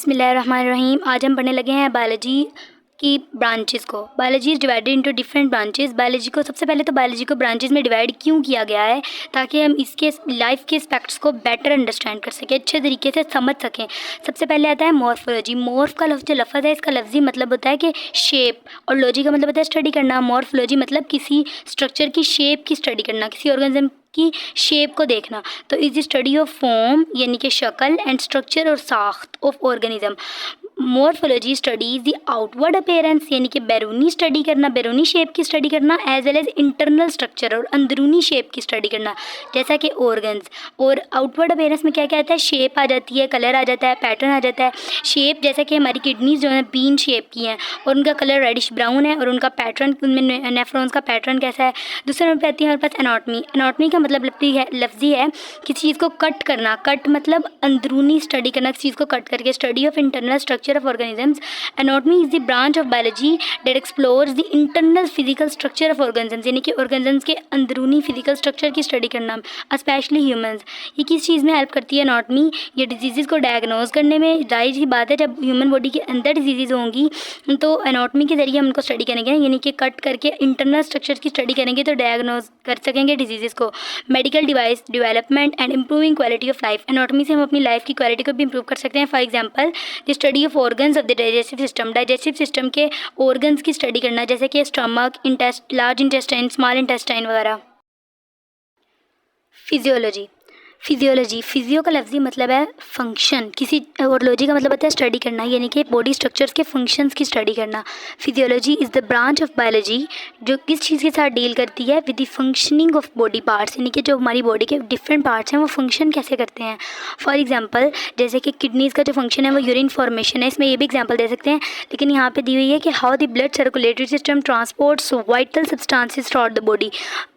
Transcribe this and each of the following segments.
बिस्मिल्लाहिर्रहमानिर्रहीम। आज हम पढ़ने लगे हैं बायोलॉजी की ब्रांचेस को। Biology is divided into different branches. Biology को सबसे पहले तो बायोलॉजी को ब्रांचेस में डिवाइड क्यों किया गया है, ताकि हम इसके लाइफ के एस्पेक्ट्स को बेटर अंडरस्टैंड कर सकें, अच्छे तरीके से समझ सकें। सबसे पहले आता है मॉर्फोलॉजी। मॉर्फ का जो लफ्ज़ है, इसका लफ्ज़ी मतलब होता है कि शेप, और लॉजी का मतलब होता है स्टडी करना। मॉर्फोलॉजी मतलब किसी स्ट्रक्चर की शेप की स्टडी करना, किसी ऑर्गेनिज्म की शेप को देखना। तो is the study of form यानी कि शक्ल एंड स्ट्रक्चर और साख्त of organism. Morphology studies the outward appearance यानी कि बैरूनी स्टडी करना, बैरूनी शेप की स्टडी करना, as well as internal structure और अंदरूनी शेप की स्टडी करना, जैसा कि ऑर्गन्स। और आउटवर्ड अपीयरेंस में क्या क्या आता है, शेप आ जाती है, कलर आ जाता है, पैटर्न आ जाता है। शेप जैसा कि हमारी किडनीज जो है बीन शेप की हैं और उनका कलर रेडिश ब्राउन है और उनका पैटर्न, उनमें नेफ्रॉन्स का पैटर्न कैसा है। दूसरे नंबर पर आती है हमारे पास एनाटॉमी। एनाटॉमी का मतलब लफ्ज़ी है किसी चीज़ को कट करना। कट मतलब अंदरूनी स्टडी करना, किसी चीज़ को कट करके। Study of internal structure of organisms. Anatomy is the branch of biology that explores the internal physical structure of organisms, यानी कि organisms के अंदरूनी physical structure की स्टडी करना, especially humans। ये किस चीज़ में हेल्प करती है एनाटॉमी, ये डिजीज़ को डायग्नोज करने में। जाहिर सी बात है जब ह्यूमन बॉडी के अंदर डिजीज़ होंगी तो एनाटॉमी के जरिए हम उनको स्टडी करेंगे, यानी कि कट करके इंटरनल स्ट्रक्चर की स्टडी करेंगे तो डायग्नोज कर सकेंगे डिजीज़ को। Medical device development and improving quality of life. Anatomy से हम अपनी लाइफ की क्वालिटी को भी इम्प्रूव कर सकते हैं। For example the study of organs of the digestive system. Digestive system के ऑर्गन्स की स्टडी करना, जैसे कि stomach, large intestine, small intestine वगैरह। फिजियोलॉजी। फिजियो का लफ्ज़ी मतलब है फंक्शन किसी, और लॉजी का मतलब होता है स्टडी करना, यानी कि बॉडी स्ट्रक्चर्स के फंक्शंस की स्टडी करना। Physiology is the branch of biology जो किस चीज़ के साथ डील करती है, with the functioning of body parts, यानी कि जो हमारी बॉडी के डिफरेंट पार्ट्स हैं वो फंक्शन कैसे करते हैं। फॉर एग्जांपल जैसे कि किडनीज़ का जो फंक्शन है वो यूरिन फॉर्मेशन है, इसमें ये भी एग्जांपल दे सकते हैं। लेकिन यहाँ पे दी हुई है कि how the blood circulatory system transports vital substances through out the body.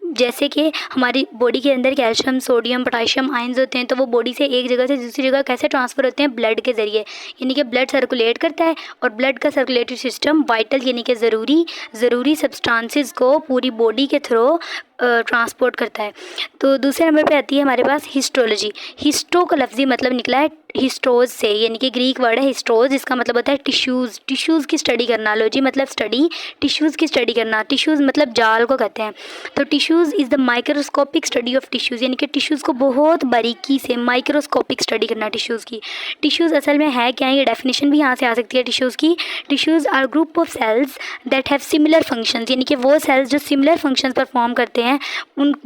जैसे कि हमारी बॉडी के अंदर कैल्शियम, सोडियम, पोटाशियम आयंस होते हैं, तो वो बॉडी से एक जगह से दूसरी जगह कैसे ट्रांसफ़र होते हैं, ब्लड के ज़रिए। यानी कि ब्लड सर्कुलेट करता है और ब्लड का सर्कुलेटरी सिस्टम वाइटल यानी कि ज़रूरी सब्सटेंसेस को पूरी बॉडी के थ्रू ट्रांसपोर्ट करता है। तो दूसरे नंबर पे आती है हमारे पास हिस्टोलॉजी। हिस्टो का लफ्ज़ी मतलब निकला है हिस्टोज से, यानी कि ग्रीक वर्ड है हिस्टोज, इसका मतलब होता है टिश्यूज़ की स्टडी करना। लॉजी मतलब स्टडी, टिश्यूज़ की स्टडी करना। टिश्यूज़ मतलब जाल को कहते हैं। तो tissues is the microscopic study of tissues, यानी कि टिश्यूज़ को बहुत बारीकी से माइक्रोस्कोपिक स्टडी करना टिश्यूज़ की। टिश्यूज़ असल में है क्या है, ये डेफिनेशन भी यहाँ से आ सकती है टिश्यूज़ की। Tissues are group of cells that have similar functions, यानी कि वो सेल्स जो सिमिलर फंक्शंस परफॉर्म करते हैं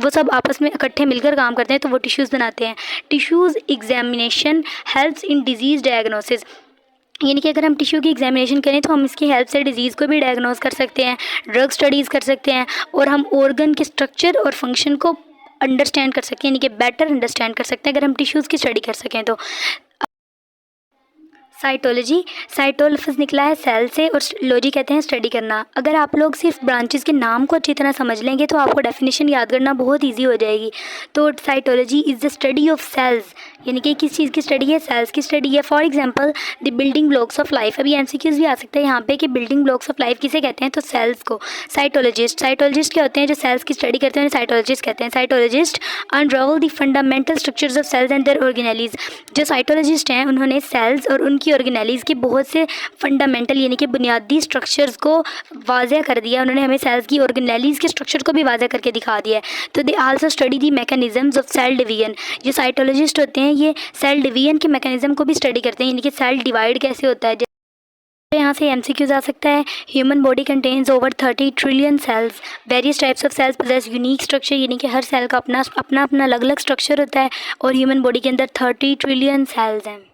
वो सब आपस में इकट्ठे मिलकर काम करते हैं तो वो टिश्यूज़ बनाते हैं। Tissues examination helps in disease diagnosis, यानी कि अगर हम टिश्यू की एग्जामिनेशन करें तो हम इसकी हेल्प से डिजीज़ को भी डायग्नोज कर सकते हैं, ड्रग स्टडीज़ कर सकते हैं और हम ऑर्गन के स्ट्रक्चर और फंक्शन को अंडरस्टैंड कर सकते हैं, यानी कि बेटर अंडरस्टैंड कर सकते हैं अगर हम टिश्यूज़ की स्टडी कर सकें तो। साइटोलॉजी, साइटो लफ्ज़ निकला है सेल से और लॉजी कहते हैं स्टडी करना। अगर आप लोग सिर्फ ब्रांचेस के नाम को अच्छी तरह समझ लेंगे तो आपको डेफिनेशन याद करना बहुत इजी हो जाएगी। तो cytology is the study of cells, यानी कि किस चीज़ की स्टडी है, सेल्स की स्टडी है। For example the building blocks of life. अभी एमसीक्यूज़ भी आ सकता है यहाँ पे कि बिल्डिंग ब्लॉक्स ऑफ लाइफ किसे कहते हैं, तो सेल्स को। साइटोलॉजिस्ट क्या होते हैं, जो सेल्स की स्टडी करते हैं उन्हें साइटोलॉजिस्ट कहते हैं। Cytologist unravel the fundamental structures of cells and their organelles. जो साइटोलॉजिस्ट हैं उन्होंने सेल्स और उनकी ऑर्गेनेलीज के बहुत से फंडामेंटल यानी कि बुनियादी स्ट्रक्चर्स को वाज़ेह कर दिया। उन्होंने हमें सेल्स की ऑर्गेनेलीज के स्ट्रक्चर को भी वाज़ेह करके दिखा दिया है। तो they also study the mechanisms of cell division. जो साइटोलॉजिस्ट होते हैं ये सेल डिवीजन के मैकेनिज्म को भी स्टडी करते हैं, यानी कि सेल डिवाइड कैसे होता है। यहाँ से एमसीक्यूज आ सकता है। Human body contains over 30 trillion cells. Various types of cells possess unique structure, यानी कि हर सेल का अपना अलग अलग स्ट्रक्चर होता है और ह्यूमन बॉडी के अंदर 30 ट्रिलियन सेल्स हैं।